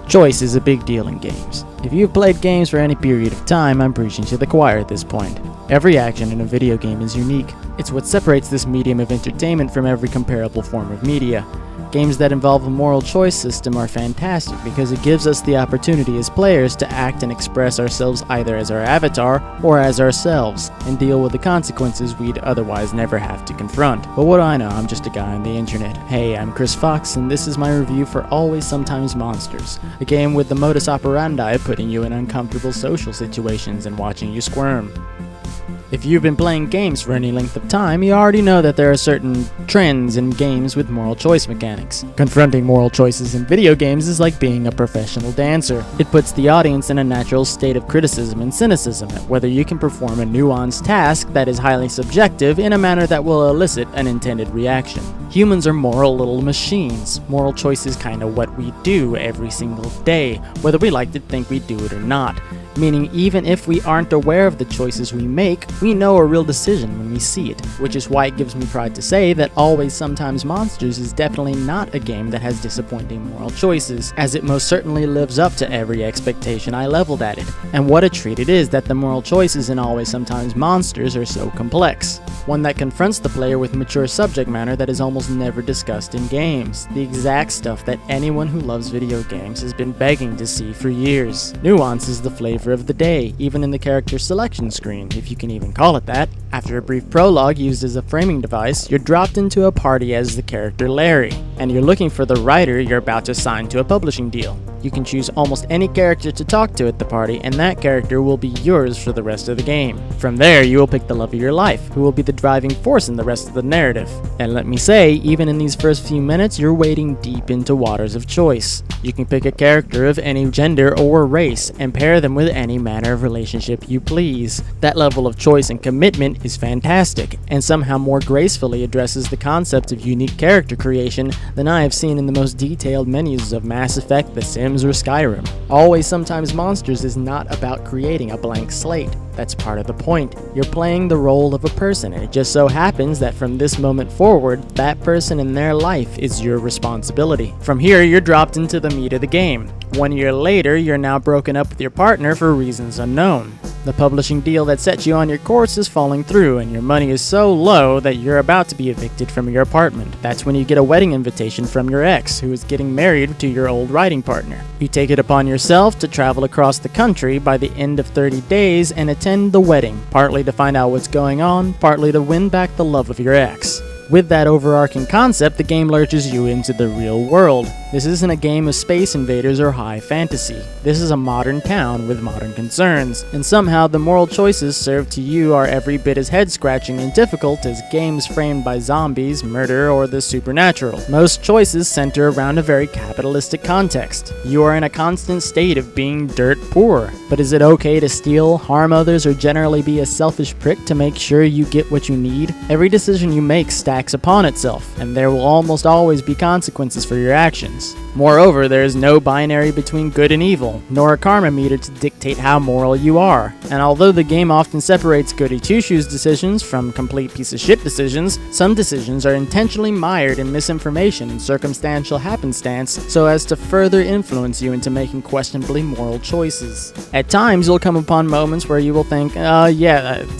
Choice is a big deal in games. If you've played games for any period of time, I'm preaching to the choir at this point. Every action in a video game is unique. It's what separates this medium of entertainment from every comparable form of media. Games that involve a moral choice system are fantastic because it gives us the opportunity as players to act and express ourselves either as our avatar or as ourselves, and deal with the consequences we'd otherwise never have to confront. But what do I know? I'm just a guy on the internet. Hey, I'm Chris Fox, and this is my review for Always Sometimes Monsters, a game with the modus operandi of putting you in uncomfortable social situations and watching you squirm. If you've been playing games for any length of time, you already know that there are certain trends in games with moral choice mechanics. Confronting moral choices in video games is like being a professional dancer. It puts the audience in a natural state of criticism and cynicism at whether you can perform a nuanced task that is highly subjective in a manner that will elicit an intended reaction. Humans are moral little machines. Moral choice is kind of what we do every single day, whether we like to think we do it or not. Meaning even if we aren't aware of the choices we make, we know a real decision when we see it, which is why it gives me pride to say that Always Sometimes Monsters is definitely not a game that has disappointing moral choices, as it most certainly lives up to every expectation I leveled at it. And what a treat it is that the moral choices in Always Sometimes Monsters are so complex. One that confronts the player with mature subject matter that is almost never discussed in games. The exact stuff that anyone who loves video games has been begging to see for years. Nuance is the flavor of the day, even in the character selection screen, if you can even call it that. After a brief prologue used as a framing device, you're dropped into a party as the character Larry, and you're looking for the writer you're about to sign to a publishing deal. You can choose almost any character to talk to at the party, and that character will be yours for the rest of the game. From there, you will pick the love of your life, who will be the driving force in the rest of the narrative. And let me say, even in these first few minutes, you're wading deep into waters of choice. You can pick a character of any gender or race, and pair them with any manner of relationship you please. That level of choice and commitment is fantastic, and somehow more gracefully addresses the concept of unique character creation than I have seen in the most detailed menus of Mass Effect, The Sims, or Skyrim. Always Sometimes Monsters is not about creating a blank slate. That's part of the point. You're playing the role of a person, and it just so happens that from this moment forward, that person and their life is your responsibility. From here, you're dropped into the meat of the game. 1 year later, you're now broken up with your partner for reasons unknown. The publishing deal that set you on your course is falling through, and your money is so low that you're about to be evicted from your apartment. That's when you get a wedding invitation from your ex, who is getting married to your old writing partner. You take it upon yourself to travel across the country by the end of 30 days and attend the wedding, partly to find out what's going on, partly to win back the love of your ex. With that overarching concept, the game lurches you into the real world. This isn't a game of space invaders or high fantasy. This is a modern town with modern concerns, and somehow the moral choices served to you are every bit as head-scratching and difficult as games framed by zombies, murder, or the supernatural. Most choices center around a very capitalistic context. You are in a constant state of being dirt poor. But is it okay to steal, harm others, or generally be a selfish prick to make sure you get what you need? Every decision you make stacks upon itself, and there will almost always be consequences for your actions. Moreover, there is no binary between good and evil, nor a karma meter to dictate how moral you are. And although the game often separates goody two-shoes decisions from complete piece of shit decisions, some decisions are intentionally mired in misinformation and circumstantial happenstance so as to further influence you into making questionably moral choices. At times, you'll come upon moments where you will think,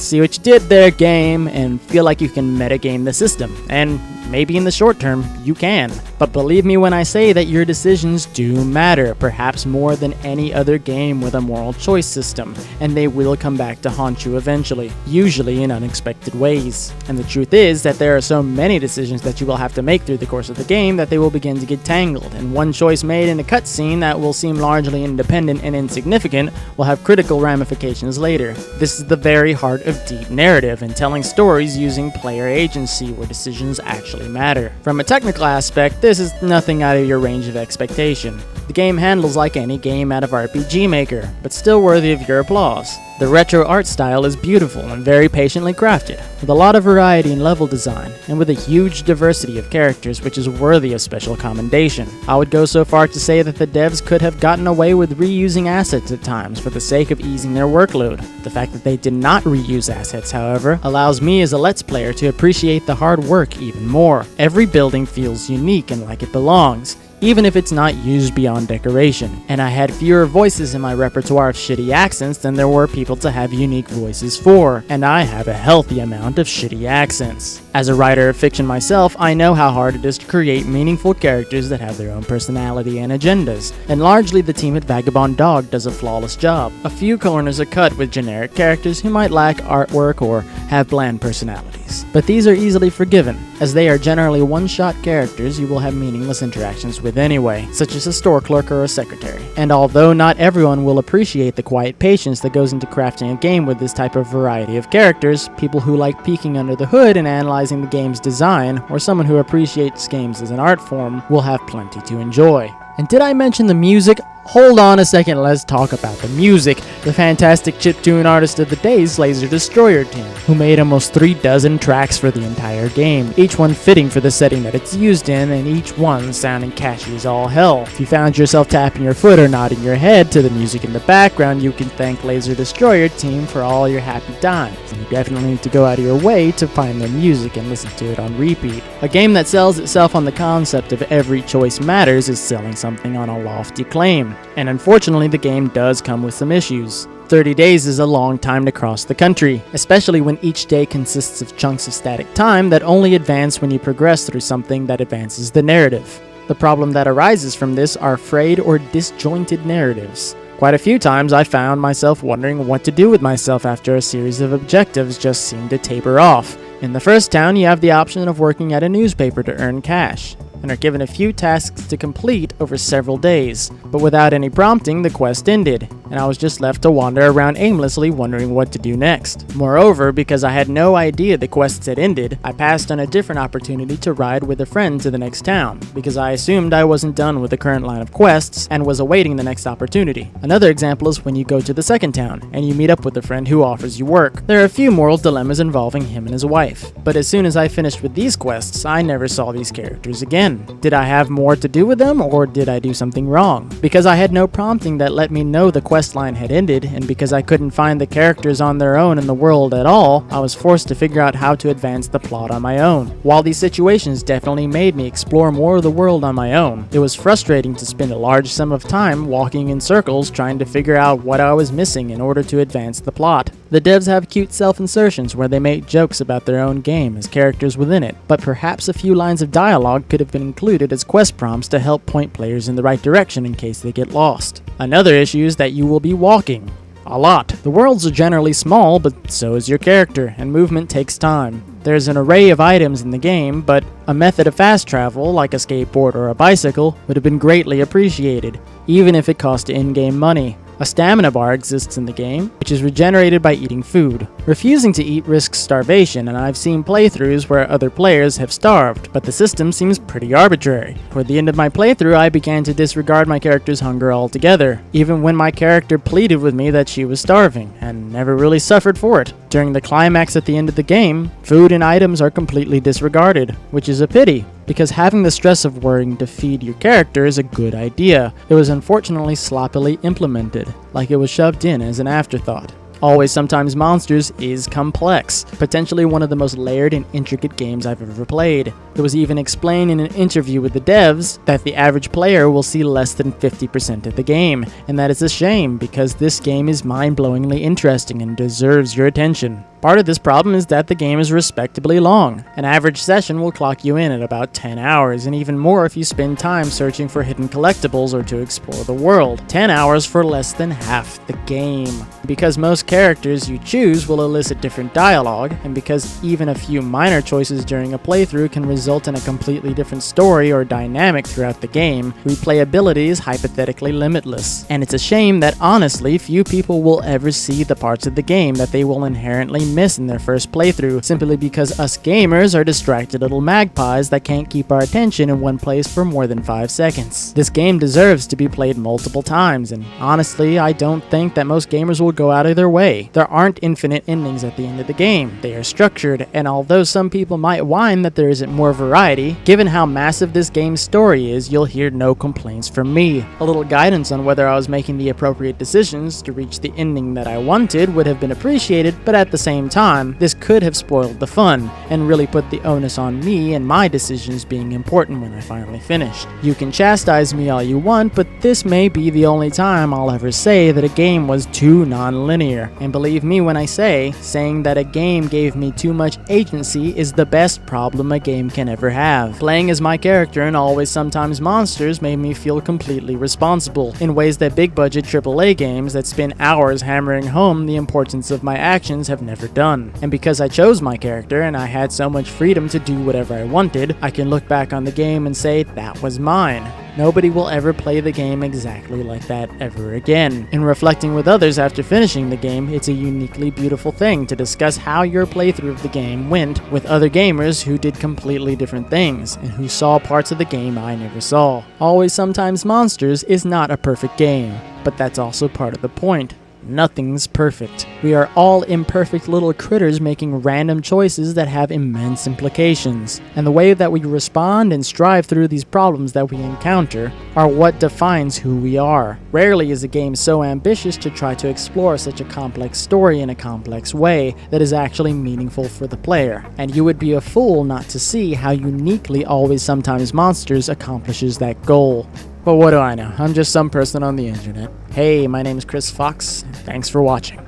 see what you did there, game, and feel like you can metagame the system. And maybe in the short term, you can. But believe me when I say that your decisions do matter, perhaps more than any other game with a moral choice system, and they will come back to haunt you eventually, usually in unexpected ways. And the truth is that there are so many decisions that you will have to make through the course of the game that they will begin to get tangled, and one choice made in a cutscene that will seem largely independent and insignificant will have critical ramifications later. This is the very heart of deep narrative and telling stories using player agency where decisions actually matter. From a technical aspect, this is nothing out of your range of expectation. The game handles like any game out of RPG Maker, but still worthy of your applause. The retro art style is beautiful and very patiently crafted, with a lot of variety in level design, and with a huge diversity of characters which is worthy of special commendation. I would go so far to say that the devs could have gotten away with reusing assets at times for the sake of easing their workload. The fact that they did not reuse assets, however, allows me as a Let's Player to appreciate the hard work even more. Every building feels unique and like it belongs. even if it's not used beyond decoration. And I had fewer voices in my repertoire of shitty accents than there were people to have unique voices for, and I have a healthy amount of shitty accents. As a writer of fiction myself, I know how hard it is to create meaningful characters that have their own personality and agendas, and largely the team at Vagabond Dog does a flawless job. A few corners are cut with generic characters who might lack artwork or have bland personalities, but these are easily forgiven, as they are generally one-shot characters you will have meaningless interactions with anyway, such as a store clerk or a secretary. And although not everyone will appreciate the quiet patience that goes into crafting a game with this type of variety of characters, people who like peeking under the hood and analyzing the game's design, or someone who appreciates games as an art form, will have plenty to enjoy. And did I mention the music? Hold on a second, let's talk about the music. The fantastic chiptune artist of the day's Laser Destroyer team, who made almost 36 tracks for the entire game, each one fitting for the setting that it's used in, and each one sounding catchy as all hell. If you found yourself tapping your foot or nodding your head to the music in the background, you can thank Laser Destroyer team for all your happy times. And you definitely need to go out of your way to find their music and listen to it on repeat. A game that sells itself on the concept of every choice matters is selling something on a lofty claim. And unfortunately, the game does come with some issues. 30 days is a long time to cross the country, especially when each day consists of chunks of static time that only advance when you progress through something that advances the narrative. The problem that arises from this are frayed or disjointed narratives. Quite a few times I found myself wondering what to do with myself after a series of objectives just seemed to taper off. In the first town, you have the option of working at a newspaper to earn cash, and are given a few tasks to complete over several days, but without any prompting, the quest ended, and I was just left to wander around aimlessly wondering what to do next. Moreover, because I had no idea the quests had ended, I passed on a different opportunity to ride with a friend to the next town, because I assumed I wasn't done with the current line of quests and was awaiting the next opportunity. Another example is when you go to the second town, and you meet up with a friend who offers you work. There are a few moral dilemmas involving him and his wife, but as soon as I finished with these quests, I never saw these characters again. Did I have more to do with them, or did I do something wrong? Because I had no prompting that let me know the quest line had ended, and because I couldn't find the characters on their own in the world at all, I was forced to figure out how to advance the plot on my own. While these situations definitely made me explore more of the world on my own, it was frustrating to spend a large sum of time walking in circles trying to figure out what I was missing in order to advance the plot. The devs have cute self-insertions where they make jokes about their own game as characters within it, but perhaps a few lines of dialogue could have been included as quest prompts to help point players in the right direction in case they get lost. Another issue is that you will be walking a lot. The worlds are generally small, but so is your character, and movement takes time. There's an array of items in the game, but a method of fast travel, like a skateboard or a bicycle, would have been greatly appreciated, even if it cost in-game money. A stamina bar exists in the game, which is regenerated by eating food. Refusing to eat risks starvation, and I've seen playthroughs where other players have starved, but the system seems pretty arbitrary. Toward the end of my playthrough, I began to disregard my character's hunger altogether, even when my character pleaded with me that she was starving, and never really suffered for it. During the climax at the end of the game, food and items are completely disregarded, which is a pity, because having the stress of worrying to feed your character is a good idea. It was unfortunately sloppily implemented, like it was shoved in as an afterthought. Always Sometimes Monsters is complex, potentially one of the most layered and intricate games I've ever played. It was even explained in an interview with the devs that the average player will see less than 50% of the game, and that is a shame because this game is mind-blowingly interesting and deserves your attention. Part of this problem is that the game is respectably long. An average session will clock you in at about 10 hours, and even more if you spend time searching for hidden collectibles or to explore the world. 10 hours for less than half the game. Because most characters you choose will elicit different dialogue, and because even a few minor choices during a playthrough can result in a completely different story or dynamic throughout the game, replayability is hypothetically limitless. And it's a shame that honestly few people will ever see the parts of the game that they will inherently miss in their first playthrough, simply because us gamers are distracted little magpies that can't keep our attention in one place for more than 5 seconds. This game deserves to be played multiple times, and honestly, I don't think that most gamers will go out of their way. There aren't infinite endings at the end of the game. They are structured, and although some people might whine that there isn't more variety, given how massive this game's story is, you'll hear no complaints from me. A little guidance on whether I was making the appropriate decisions to reach the ending that I wanted would have been appreciated, but at the same same time, this could have spoiled the fun, and really put the onus on me and my decisions being important when I finally finished. You can chastise me all you want, but this may be the only time I'll ever say that a game was too non-linear. And believe me when I say, saying that a game gave me too much agency is the best problem a game can ever have. Playing as my character in Always Sometimes Monsters made me feel completely responsible, in ways that big-budget AAA games that spend hours hammering home the importance of my actions have never done. And because I chose my character and I had so much freedom to do whatever I wanted, I can look back on the game and say that was mine. Nobody will ever play the game exactly like that ever again. In reflecting with others after finishing the game, it's a uniquely beautiful thing to discuss how your playthrough of the game went with other gamers who did completely different things, and who saw parts of the game I never saw. Always Sometimes Monsters is not a perfect game, but that's also part of the point. Nothing's perfect. We are all imperfect little critters making random choices that have immense implications. And the way that we respond and strive through these problems that we encounter are what defines who we are. Rarely is a game so ambitious to try to explore such a complex story in a complex way that is actually meaningful for the player. And you would be a fool not to see how uniquely Always Sometimes Monsters accomplishes that goal. But what do I know? I'm just some person on the internet. Hey, my name is Chris Fox. Thanks for watching.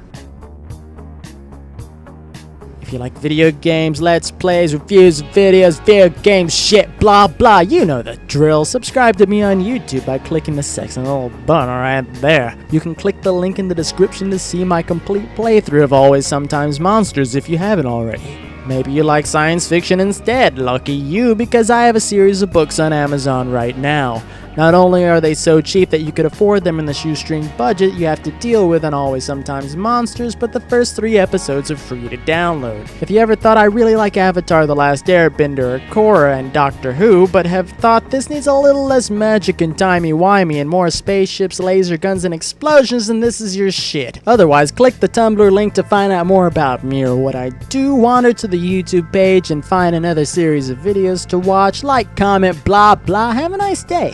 If you like video games, let's plays, reviews, videos, video games, shit, blah, blah, you know the drill. Subscribe to me on YouTube by clicking the sexy little button right there. You can click the link in the description to see my complete playthrough of Always Sometimes Monsters if you haven't already. Maybe you like science fiction instead. Lucky you, because I have a series of books on Amazon right now. Not only are they so cheap that you could afford them in the shoestring budget you have to deal with on Always Sometimes Monsters, but the first 3 episodes are free to download. If you ever thought I really like Avatar: The Last Airbender, or Korra, and Doctor Who, but have thought this needs a little less magic and timey-wimey and more spaceships, laser guns, and explosions, then this is your shit. Otherwise, click the Tumblr link to find out more about me or what I do, wander to the YouTube page and find another series of videos to watch, like, comment, blah, blah. Have a nice day.